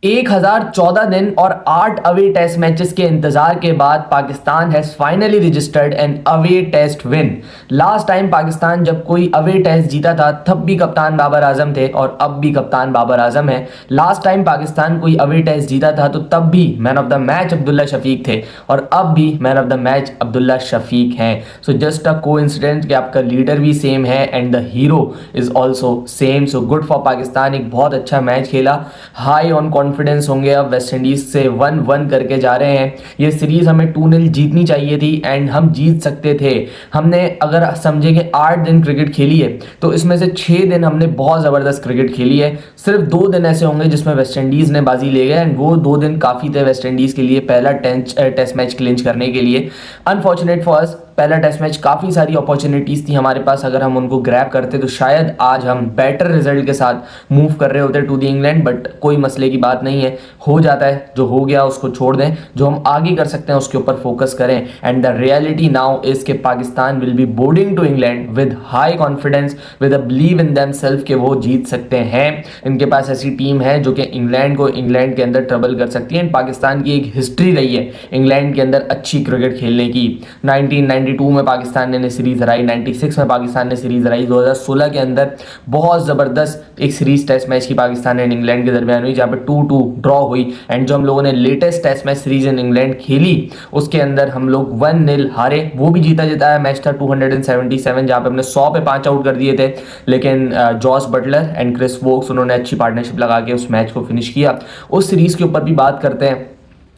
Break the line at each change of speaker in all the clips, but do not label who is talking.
1014 दिन और 8 away test matches के इंतजार के बाद Pakistan has finally registered an away test win. Last time Pakistan जब कोई अवे टेस्ट जीता था तब भी कप्तान बाबर आजम थे और अब भी कप्तान बाबर आजम है। लास्ट टाइम पाकिस्तान कोई अवे टेस्ट जीता था तो तब भी man of the match Abdullah Shafique थे और अब भी man of the match Abdullah Shafique हैं। सो जस्ट अ कोइंसिडेंस कि आपका लीडर भी सेम है and the hero is also same. So good for Pakistan, एक बहुत अच्छा मैच खेला, हाई ऑन कॉन्फिडेंस होंगे। अब वेस्ट इंडीज से 1-1 करके जा रहे हैं। ये सीरीज हमें 2-0 जीतनी चाहिए थी एंड हम जीत सकते थे। हमने अगर समझेंगे 8 दिन क्रिकेट खेली है तो इसमें से 6 दिन हमने बहुत ज़बरदस्त क्रिकेट खेली है। सिर्फ 2 दिन ऐसे होंगे जिसमें वेस्ट इंडीज़ ने बाजी ले गए एंड वो 2 दिन काफ़ी थे वेस्ट इंडीज़ के लिए पहला टेस्ट मैच क्लिंच करने के लिए। अनफॉर्चुनेट फॉर अस, पहला टेस्ट मैच काफ़ी सारी अपॉर्चुनिटीज़ थी हमारे पास, अगर हम उनको ग्रैब करते तो शायद आज हम बेटर रिजल्ट के साथ मूव कर रहे होते टू द इंग्लैंड। बट कोई मसले की बात नहीं है, हो जाता है, जो हो गया उसको छोड़ दें, जो हम आगे कर सकते हैं उसके ऊपर फोकस करें। And the reality now is के Pakistan will be boarding to England with high confidence, with a believe in themself कि वो जीत सकते हैं। इनके पास ऐसी टीम है जो कि इंग्लैंड को इंग्लैंड के अंदर ट्रबल कर सकती है। पाकिस्तान की एक हिस्ट्री रही है इंग्लैंड के अंदर अच्छी क्रिकेट खेलने की। 1992 में पाकिस्तान ने सीरीज हराई, 96 में पाकिस्तान ने सीरीज हराई, 2016 के अंदर बहुत ज़बरदस्त एक सीरीज टेस्ट मैच की पाकिस्तान एंड इंग्लैंड के दरमियान हुई जहाँ पे 2-2 ड्रॉ हुई। एंड जो हम लोगों ने latest test match series in England खेली उसके अंदर हम लोग 1-0 हारे। वो भी जीता जिताया मैच था 277 जहाँ पे हमने 100 पे 5 आउट कर दिए थे, लेकिन Jos Buttler and Chris Woakes उन्होंने अच्छी पार्टनरशिप लगा के उस मैच को फिनिश किया। उस सीरीज के ऊपर भी बात करते हैं,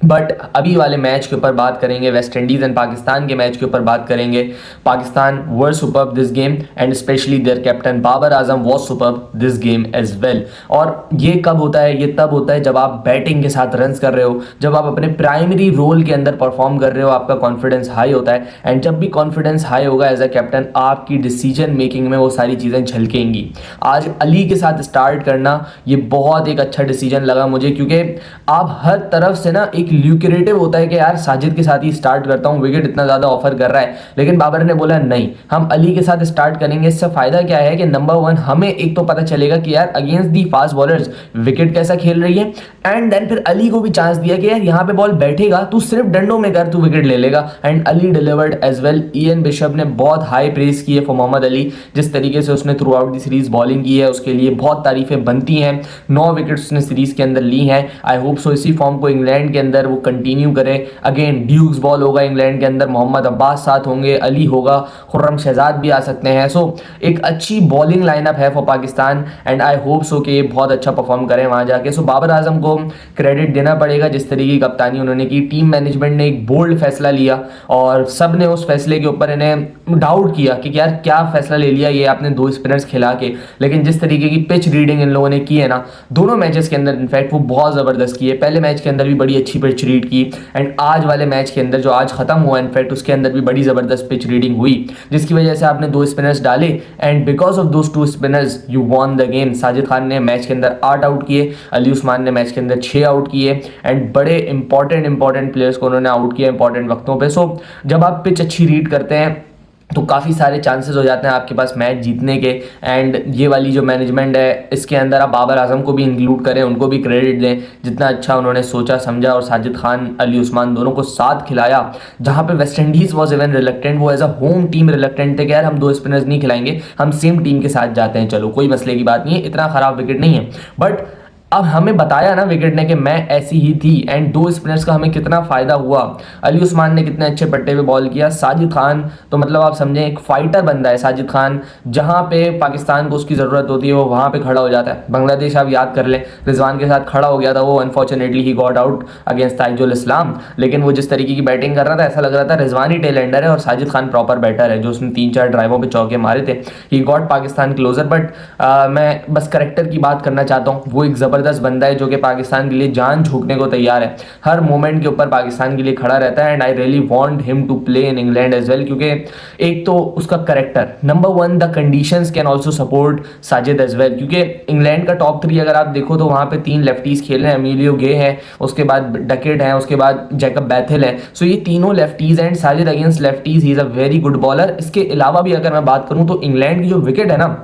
बट अभी वाले मैच के ऊपर बात करेंगे, वेस्ट इंडीज़ एंड पाकिस्तान के मैच के ऊपर बात करेंगे। Pakistan were superb this game and specially their captain Babar Azam was superb this game as well. और ये कब होता है? ये तब होता है जब आप बैटिंग के साथ रन्स कर रहे हो, जब आप अपने प्राइमरी रोल के अंदर परफॉर्म कर रहे हो, आपका कॉन्फिडेंस हाई होता है। एंड जब भी कॉन्फिडेंस हाई होगा एज अ कैप्टन, आपकी डिसीजन मेकिंग में वो सारी चीज़ें झलकेंगी। आज अली के साथ स्टार्ट करना ये बहुत एक अच्छा डिसीजन लगा मुझे, क्योंकि आप हर तरफ से ना एक ल्यूक्रेटिव होता है कि यार साजिद के साथ ही स्टार्ट करता हूं, विकेट इतना ज़्यादा ऑफर कर रहा है, लेकिन बाबर ने बोला नहीं, हम अली के साथ स्टार्ट करेंगे। इससे फ़ायदा क्या है कि नंबर 1 हमें एक तो पता चलेगा कि यार against the fast bowlers wicket कैसा खेल रही है, एंड देन फिर अली को भी चांस दिया कि यार यहाँ पे बॉल बैठेगा, तू सिर्फ डंडों में कर, तू विकेट ले लेगा। And Ali delivered as well. Ian Bishop ने बहुत हाई प्रेस की है फॉर मोहम्मद अली, जिस तरीके से उसने through out the series bowling की है उसके लिए बहुत तारीफें बनती हैं। 9 विकेट उसने सीरीज के अंदर ली हैं। आई होप सो इसी फॉर्म को इंग्लैंड के अंदर वो कंटिन्यू करे। अगेन ड्यूक्स बॉल होगा इंग्लैंड के अंदर, मोहम्मद अब्बास साथ होंगे, अली होगा, खुर्रम शहजाद भी आ सकते हैं। सो एक अच्छी बॉलिंग लाइनअप है for Pakistan and I hope सो कि ये बहुत अच्छा परफॉर्म करें वहां जाके। सो बाबर आजम को क्रेडिट देना पड़ेगा जिस तरीके की कप्तानी उन्होंने की। टीम मैनेजमेंट ने एक बोल्ड फैसला लिया और सब ने उस फैसले के ऊपर इन्हें डाउट किया कि यार क्या फैसला ले लिया ये आपने 2 स्पिनर्स खिला के, लेकिन जिस तरीके की पिच रीडिंग इन लोगों ने की है ना दोनों मैचेस के अंदर, इनफैक्ट वो बहुत ज़बरदस्त की है। पहले मैच के अंदर भी बड़ी अच्छी पिच रीड की एंड आज वाले मैच के अंदर जो आज खत्म हुआ इनफैक्ट उसके अंदर भी बड़ी ज़बरदस्त पिच रीडिंग हुई, जिसकी वजह से आपने 2 स्पिनर्स डाले and because of those 2 spinners you won the game. Sajid Khan ने मैच के अंदर 8 आउट किए, अली उस्मान ने मैच के अंदर 6 आउट किए एंड बड़े इंपॉर्टेंट प्लेयर्स को उन्होंने आउट किया इंपॉर्टेंट वक्तों पे। सो जब आप पिच अच्छी रीड करते हैं तो काफ़ी सारे चांसेस हो जाते हैं आपके पास मैच जीतने के। एंड ये वाली जो मैनेजमेंट है इसके अंदर आप बाबर आजम को भी इंक्लूड करें, उनको भी क्रेडिट दें, जितना अच्छा उन्होंने सोचा समझा और साजिद खान अली उस्मान दोनों को साथ खिलाया। जहाँ पे West Indies was even reluctant, वो as a home team reluctant थे कि यार हम 2 स्पिनर्स नहीं खिलाएंगे, हम सेम टीम के साथ जाते हैं, चलो कोई मसले की बात नहीं है, इतना ख़राब विकेट नहीं है। बट अब हमें बताया ना विकेट ने कि मैं ऐसी ही थी एंड 2 स्पिनर्स का हमें कितना फ़ायदा हुआ। अली उस्मान ने कितने अच्छे पट्टे पे बॉल किया, साजिद खान तो मतलब आप समझें एक फाइटर बंदा है साजिद खान, जहाँ पे पाकिस्तान को उसकी ज़रूरत होती है वो वहाँ पे खड़ा हो जाता है। बांग्लादेश आप याद कर लें, रिजवान के साथ खड़ा हो गया था, वो unfortunately he got out against Taijul Islam, लेकिन वो जिस तरीके की बैटिंग कर रहा था ऐसा लग रहा था रिजवान ही टेल एंडर है और साजिद खान प्रॉपर बैटर है, जो उसने 3-4 ड्राइवों पर चौके मारे थे। He got Pakistan closer. But मैं बस करेक्टर की बात करना चाहता हूँ, वो एक ज़बरदस्त बंदा है जो कि पाकिस्तान के लिए जान झोंकने को तैयार है, हर मोमेंट के ऊपर पाकिस्तान के लिए खड़ा रहता है and I really want him to play in England as well, क्योंकि एक तो उसका character, number 1 the conditions can also support Sajid as well, क्योंकि इंग्लैंड का टॉप 3 अगर आप देखो तो वहाँ पे 3 लेफ्टीज खेल रहे हैं, एमिलियो गे है, उसके बाद डकेट है, उसके बाद जैकब बैथेल है। सो ये तीनों lefties and Sajid against lefties he is a very good bowler. इसके अलावा भी अगर मैं बात करूँ तो इंग्लैंड की जो विकेट है ना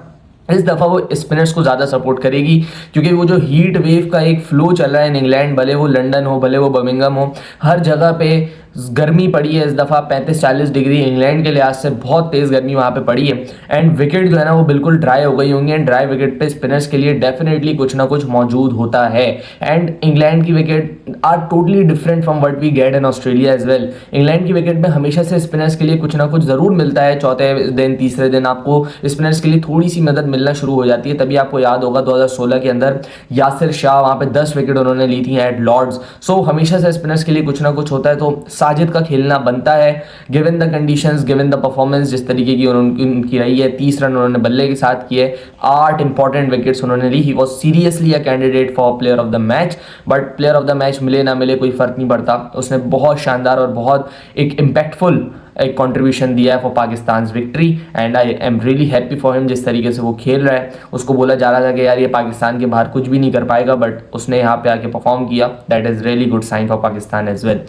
इस दफ़ा वो स्पिनर्स को ज़्यादा सपोर्ट करेगी, क्योंकि वो जो हीट वेव का एक फ्लो चल रहा है इन इंग्लैंड, भले वो लंदन हो भले वो बर्मिंघम हो, हर जगह पे गर्मी पड़ी है इस दफ़ा 35-40 डिग्री इंग्लैंड के लिहाज से बहुत तेज़ गर्मी वहाँ पे पड़ी है। एंड विकेट जो है ना वो बिल्कुल ड्राई हो गई होंगी, एंड ड्राई विकेट पे स्पिनर्स के लिए डेफिनेटली कुछ ना कुछ मौजूद होता है। एंड इंग्लैंड की wicket are totally different from what we get in Australia as well. England की विकेट में हमेशा से स्पिनर्स के लिए कुछ ना कुछ ज़रूर मिलता है, चौथे दिन तीसरे दिन आपको स्पिनर्स के लिए थोड़ी सी मदद मिलना शुरू हो जाती है। तभी आपको याद होगा 2016 के अंदर यासिर शाह वहाँ पे 10 विकेट उन्होंने ली थी एट लॉर्ड्स। सो हमेशा से स्पिनर्स के लिए कुछ ना कुछ होता है, तो साजिद का खेलना बनता है given the conditions, given the performance जिस तरीके की उनकी रही है। 30 रन उन्होंने बल्ले के साथ किए, 8 इंपॉर्टेंट विकेट्स उन्होंने ली। He was seriously a candidate for player of the match, but player of the match मिले ना मिले कोई फर्क नहीं पड़ता। उसने बहुत शानदार और बहुत एक इम्पैक्टफुल एक कंट्रीब्यूशन दिया है for Pakistan victory, and I am really happy for him. जिस तरीके से वो खेल रहा है, उसको बोला जा रहा था कि यार ये पाकिस्तान के बाहर कुछ भी नहीं कर पाएगा, बट उसने यहाँ पे आके परफॉर्म किया। That is really good sign for Pakistan as well.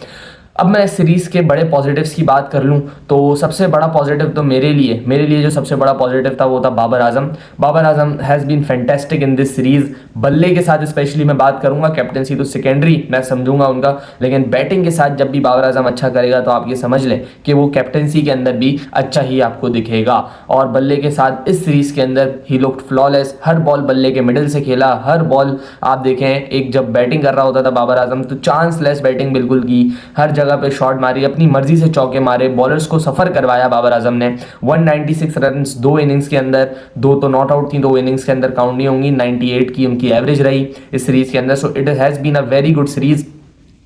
अब मैं इस सीरीज़ के बड़े पॉजिटिव्स की बात कर लूँ तो सबसे बड़ा पॉजिटिव तो मेरे लिए जो सबसे बड़ा पॉजिटिव था वो था Babar Azam. Babar Azam has been fantastic in this series. बल्ले के साथ स्पेशली मैं बात करूंगा, कैप्टनसी तो सेकेंडरी मैं समझूंगा उनका, लेकिन बैटिंग के साथ जब भी बाबर आजम अच्छा करेगा तो आप ये समझ लें कि वो कैप्टनसी के अंदर भी अच्छा ही आपको दिखेगा। और बल्ले के साथ इस सीरीज़ के अंदर he looked flawless, her ball बल्ले के मिडिल से खेला, हर बॉल आप देखें एक जब बैटिंग कर रहा होता था बाबर आजम तो चांसलेस बैटिंग बिल्कुल की, हर जगह पे शॉट मारी, अपनी मर्जी से चौके मारे, बॉलर्स को सफर करवाया बाबर आजम ने। 196 रन 2 इनिंग्स के अंदर, 2 तो नॉट आउट थी, 2 इनिंग्स के अंदर काउंट नहीं होंगी, 98 की उनकी एवरेज रही इस सीरीज के अंदर। So it has been a very good series.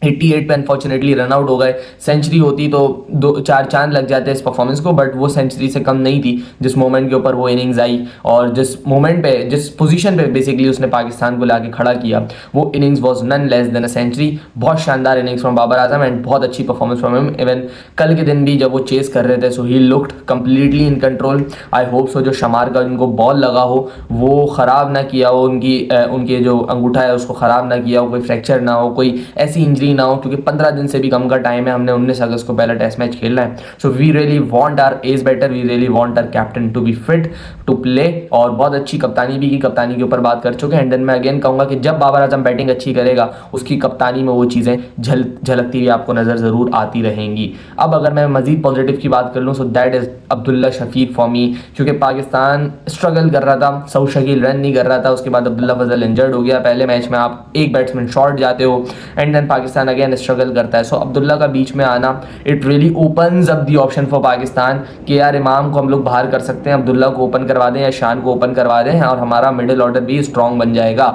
88 पे अनफॉर्चुनेटली रन आउट हो गए। सेंचुरी होती तो 2-4 चांद लग जाते इस परफॉर्मेंस को, बट वो सेंचुरी से कम नहीं थी जिस मोमेंट के ऊपर वो इनिंग्स आई और जिस मोमेंट पे जिस पोजीशन पे बेसिकली उसने पाकिस्तान को लाके खड़ा किया, वो innings was none less than a century. बहुत शानदार innings from Babar Azam and बहुत अच्छी परफॉर्मेंस फ्रॉम हिम। इवन कल के दिन भी जब वो चेस कर रहे थे so he looked completely in control. I hope so जो शमार का उनको बॉल लगा हो वो ख़राब ना किया हो, उनके जो अंगूठा है उसको ख़राब ना किया हो, कोई फ्रैक्चर ना हो, कोई ऐसी इंजरी ना हो, क्योंकि 15 दिन से भी कम का टाइम है। हमने 19 अगस्त को पहला टेस्ट मैच खेलना है। So we really want our ace batter, we really want our captain to be fit to play. और बहुत अच्छी कप्तानी भी की, कप्तानी के ऊपर बात कर चुके हैं। एंड देन मैं अगेन कहूँगा कि जब बाबर आजम बैटिंग अच्छी करेगा उसकी कप्तानी में वो चीज़ें झलकती हुई आपको नज़र ज़रूर आती रहेंगी। अब अगर मैं मजीद पॉजिटिव की बात कर लूँ so that is Abdullah Shafique for me, क्योंकि पाकिस्तान स्ट्रगल कर रहा था, सऊद शकील रन नहीं कर रहा था, उसके बाद अब्दुल्ला फजल इंजर्ड हो गया। पहले मैच में आप एक बैट्समैन शॉर्ट जाते हो and then Pakistan again struggle करता है। सो अब्दुल्ला का बीच में आना it really opens up the option for Pakistan कि यार इमाम को हम लोग बाहर कर सकते हैं, अब्दुल्ला को ओपन करवा दें या शान को ओपन करवा दें और हमारा मिडिल ऑर्डर भी स्ट्रॉन्ग बन जाएगा।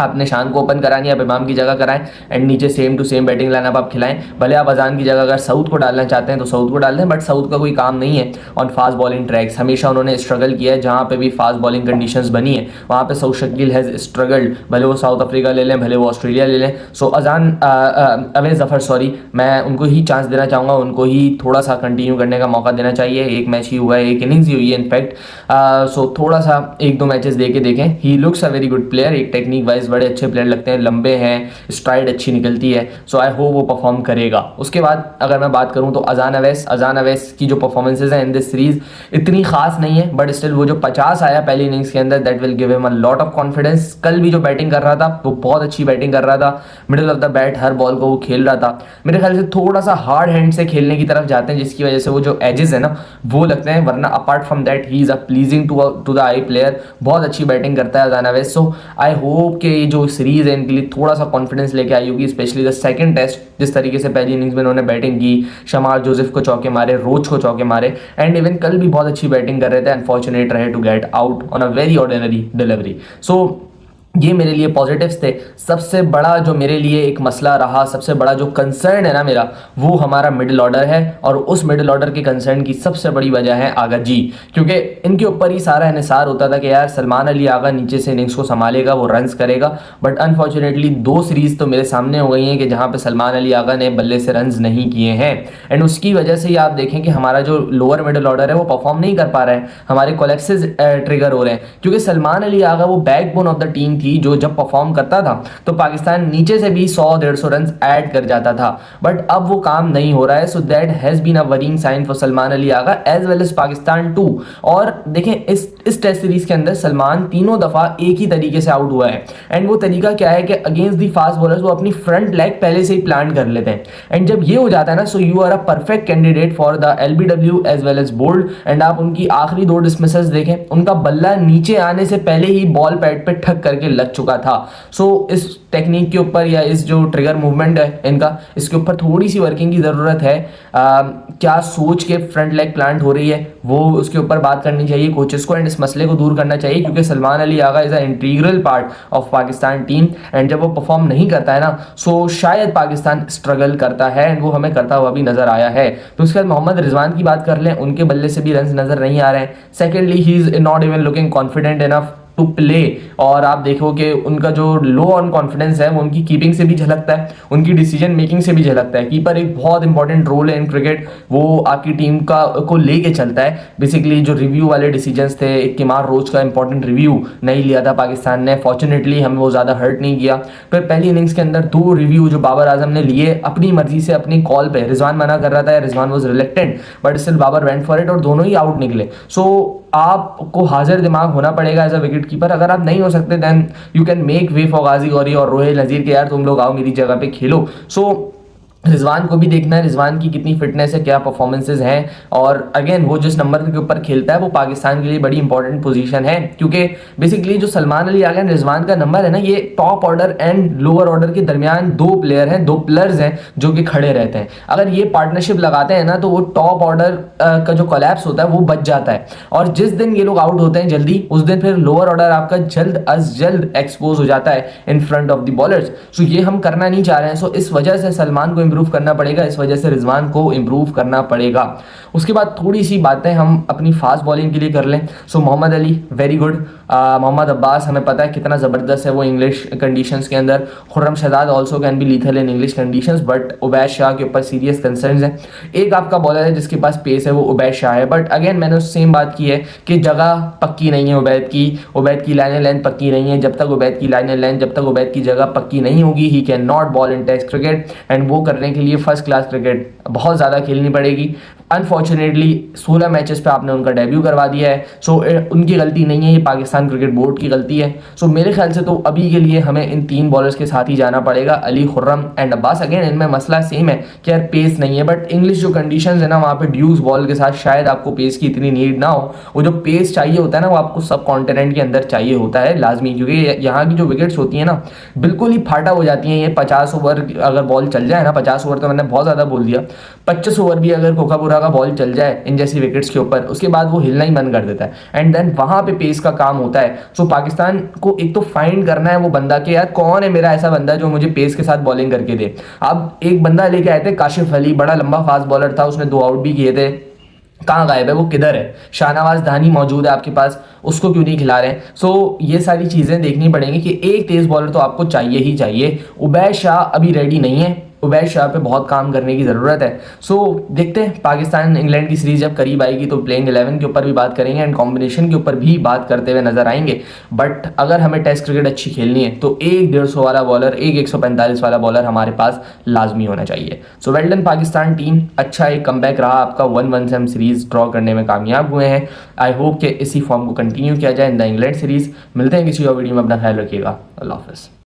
आपने शान को ओपन करानी है, आप इमाम की जगह कराएं एंड नीचे same to same batting lineup आप खिलाएं। भले आप अजान की जगह अगर सऊद को डालना चाहते हैं तो सऊद को डाल दें, बट सऊद का कोई काम नहीं है ऑन फास्ट बॉलिंग ट्रैक्स। हमेशा उन्होंने स्ट्रगल किया है, जहाँ पे भी फास्ट बॉलिंग कंडीशंस बनी है वहाँ पे सऊद शकील हैज़ स्ट्रगल्ड, भले वो साउथ अफ्रीका ले लें भले वो ऑस्ट्रेलिया ले लें। सो अवेज जफर सॉरी, मैं उनको ही चांस देना चाहूँगा, उनको ही थोड़ा सा कंटिन्यू करने का मौका देना चाहिए। एक मैच ही हुआ है, एक इनिंग्स ही हुई है इनफैक्ट। सो थोड़ा सा 1-2 मैचेस दे के देखें। He looks a very good player, एक टेक्निक वाइज बड़े अच्छे प्लेयर लगते हैं, लंबे हैं, स्ट्राइड अच्छी निकलती है। सो आई होप वो परफॉर्म करेगा। उसके बाद अगर मैं बात करूं तो अजान अवैस की जो परफॉर्मेंसेज हैं इन दिस सीरीज इतनी खास नहीं है, बट स्टिल वो जो 50 आया पहली इनिंग्स के अंदर that will give him a lot of confidence. कल भी जो बैटिंग कर रहा था वो बहुत अच्छी बैटिंग कर रहा था, middle of the bat her ball को वो खेल रहा था। मेरे ख्याल से थोड़ा सा हार्ड हैंड से खेलने की तरफ जाते हैं जिसकी वजह से वो जो एजेस है ना वो लगते हैं, वरना apart from that he is a pleasing to the eye player. बहुत अच्छी बैटिंग करता है अजान अवैस। सो आई होप कि ये जो सीरीज़ है इनके लिए थोड़ा सा कॉन्फिडेंस लेके आई होगी, स्पेशली द सेकंड टेस्ट। जिस तरीके से पहली इनिंग्स में उन्होंने बैटिंग की, शमार जोसेफ को चौके मारे, रोज को चौके मारे एंड इवन कल भी बहुत अच्छी बैटिंग कर रहे थे, अनफॉर्चुनेट रहे to get out on a very ordinary delivery. So ये मेरे लिए पॉजिटिव्स थे। सबसे बड़ा जो मेरे लिए एक मसला रहा, सबसे बड़ा जो कंसर्न है ना मेरा, वो हमारा मिडिल ऑर्डर है। और उस मिडिल ऑर्डर के कंसर्न की सबसे बड़ी वजह है आगा जी, क्योंकि इनके ऊपर ही सारा इन्हिसार होता था कि यार सलमान अली आगा नीचे से इनिंग्स को संभालेगा, वो रन्स करेगा। बट अनफॉर्चुनेटली 2 सीरीज़ तो मेरे सामने हो गई हैं कि जहाँ पे सलमान अली आगा ने बल्ले से रन्स नहीं किए हैं एंड उसकी वजह से ही आप देखें कि हमारा जो लोअर मिडिल ऑर्डर है वो परफॉर्म नहीं कर पा रहा है, हमारे कोलेप्सिस ट्रिगर हो रहे हैं। क्योंकि सलमान अली आगा वो बैकबोन ऑफ द टीम थी जो जब परफॉर्म करता था तो पाकिस्तान नीचे से भी 100-150 रन ऐड कर जाता था, बट अब वो काम नहीं हो रहा है। So that has been a worrying sign for Salman Ali Agha as well as Pakistan too. और देखें इस टेस्ट सीरीज के अंदर सलमान तीनों दफा एक ही तरीके से आउट हुआ है, एंड वो तरीका क्या है कि अगेंस्ट दी फास्ट बॉलर्स वो अपनी फ्रंट लेग पहले से ही प्लान कर लेते हैं, एंड जब ये हो जाता है ना, so you are a perfect candidate for the LBW as well as bowled. And आप उनकी आखिरी 2 डिसमिसल्स देखें, उनका बल्ला नीचे आने से पहले ही बॉल पैड पे ठक करके लग चुका था। सो इस टेक्निक के ऊपर या इस जो ट्रिगर मूवमेंट है इनका, इसके ऊपर थोड़ी सी वर्किंग की ज़रूरत है। क्या सोच के फ्रंट लेग प्लांट हो रही है वो उसके ऊपर बात करनी चाहिए कोचेस को, एंड इस मसले को दूर करना चाहिए, क्योंकि Salman Ali Agha is a integral part of Pakistan team, and जब वो परफॉर्म नहीं करता है ना, सो शायद पाकिस्तान स्ट्रगल करता है, एंड वो हमें करता हुआ भी नजर आया है। तो उसके बाद मोहम्मद रिजवान की बात कर लें, उनके बल्ले से भी रन नजर नहीं आ रहे हैं। Secondly he is not even looking confident enough to play, और आप देखो कि उनका जो लो ऑन कॉन्फिडेंस है वो उनकी कीपिंग से भी झलकता है, उनकी डिसीजन मेकिंग से भी झलकता है। कीपर एक बहुत इंपॉर्टेंट रोल है इन क्रिकेट, वो आपकी टीम को लेके चलता है। बेसिकली जो रिव्यू वाले डिसीजंस थे, एक किमार रोज का इंपॉर्टेंट रिव्यू नहीं लिया था पाकिस्तान ने, फॉर्चुनेटली हमें वो ज़्यादा हर्ट नहीं किया। फिर पहली इनिंग्स के अंदर 2 रिव्यू जो बाबर आजम ने लिए अपनी मर्जी से अपनी कॉल पे, रिजवान मना कर रहा था, Rizwan was reluctant but still Babar went for it, और दोनों ही आउट निकले। सो आपको हाजिर दिमाग होना पड़ेगा एज अ विकेट कीपर। अगर आप नहीं हो सकते then you can make way for Ghazi Ghori और रोहिल नज़ीर के, यार तुम लोग आओ मेरी जगह पे खेलो। सो रिजवान को भी देखना है, रिजवान की कितनी फिटनेस है, क्या परफॉर्मेंसेज हैं, और अगेन वो जिस नंबर के ऊपर खेलता है वो पाकिस्तान के लिए बड़ी इंपॉर्टेंट पोजीशन है, क्योंकि बेसिकली जो सलमान अली आगा रिजवान का नंबर है ना, ये top order and lower order के दरमियान 2 प्लेयर हैं, 2 प्लेयर्स हैं जो कि खड़े रहते हैं। अगर ये पार्टनरशिप लगाते हैं ना तो वो टॉप ऑर्डर का जो कोलैप्स होता है वो बच जाता है, और जिस दिन ये लोग आउट होते हैं जल्दी, उस दिन फिर लोअर ऑर्डर आपका जल्द अज जल्द एक्सपोज हो जाता है in front of the bowlers. So ये हम करना नहीं चाह रहे हैं। सो इस वजह से सलमान को इंप्रूव करना पड़ेगा, इस वजह से रिजवान को इंप्रूव करना पड़ेगा। उसके बाद थोड़ी सी बातें हम अपनी फास्ट बॉलिंग के लिए कर लें। सो मोहम्मद अली वेरी गुड, मोहम्मद अब्बास हमें पता है कितना ज़बरदस्त है वो इंग्लिश कंडीशंस के अंदर, Khurram Shahzad also can be lethal in English conditions, but Ubaid Shah के ऊपर सीरियस कंसर्न्स हैं। एक आपका बॉलर है जिसके पास पेस है वो उबैद शाह है, बट अगेन मैंने उस सेम बात की है कि जगह पक्की नहीं है उबैद की लाइन लेंथ पक्की नहीं है। जब तक उबैद की लाइन लेंथ, जब तक उबैद की जगह पक्की नहीं होगी, he can not bowl in test cricket, and वो करने के लिए फर्स्ट क्लास क्रिकेट बहुत ज़्यादा खेलनी पड़ेगी। अनफॉर्चुनेटली 16 मैचेस पे आपने उनका डेब्यू करवा दिया है। सो उनकी गलती नहीं है, ये पाकिस्तान क्रिकेट बोर्ड की गलती है। सो मेरे ख्याल से तो अभी के लिए हमें इन 3 बॉलर्स के साथ ही जाना पड़ेगा, अली, खुर्रम एंड अब्बास। अगेन इनमें मसला सेम है कि यार पेस नहीं है, बट इंग्लिश जो कंडीशंस है ना वहाँ पे ड्यूस बॉल के साथ शायद आपको पेस की इतनी नीड ना हो। वो जो पेस चाहिए होता है ना वो आपको सब कॉन्टिनेंट के अंदर चाहिए होता है लाजमी, क्योंकि यहाँ की जो विकेट्स होती है ना बिल्कुल ही फाटा हो जाती हैं। ये 50 ओवर अगर बॉल चल जाए ना, 50 ओवर तो मैंने बहुत ज़्यादा बोल दिया, 25 ओवर भी अगर कोकापुरा का बॉल चल जाए इन जैसी विकेट्स के ऊपर, उसके बाद वो हिलना ही बंद कर देता है, एंड देन वहां पे पेस का काम होता है। सो पाकिस्तान को एक तो फाइंड करना है वो बंदा कि यार कौन है मेरा ऐसा बंदा जो मुझे पेस के साथ बॉलिंग करके दे। अब एक बंदा लेके आए थे काशिफ अली, बड़ा लंबा फास्ट बॉलर था, उसने 2 आउट भी किए थे, कहाँ गायब है वो, किधर है? शाहनवाज धानी मौजूद है आपके पास, उसको क्यों नहीं खिला रहे हैं? सो ये सारी चीज़ें देखनी पड़ेंगी कि एक तेज़ बॉलर तो आपको चाहिए ही चाहिए। उबैद शाह अभी रेडी नहीं है, उबैद शाह पे बहुत काम करने की ज़रूरत है। सो देखते हैं पाकिस्तान इंग्लैंड की सीरीज जब करीब आएगी तो प्लेइंग 11 के ऊपर भी बात करेंगे एंड कॉम्बिनेशन के ऊपर भी बात करते हुए नजर आएंगे। बट अगर हमें टेस्ट क्रिकेट अच्छी खेलनी है तो एक 150 वाला बॉलर, एक 145 वाला बॉलर हमारे पास लाजमी होना चाहिए। So well done Pakistan team, अच्छा एक कमबैक रहा आपका, 1-1 से हम सीरीज ड्रॉ करने में कामयाब हुए हैं। आई होप कि इसी फॉर्म को कंटिन्यू किया जाए इन द इंग्लैंड सीरीज। मिलते हैं किसी और वीडियो में, अपना ख्याल रखिएगा, अल्लाह हाफ़िज़।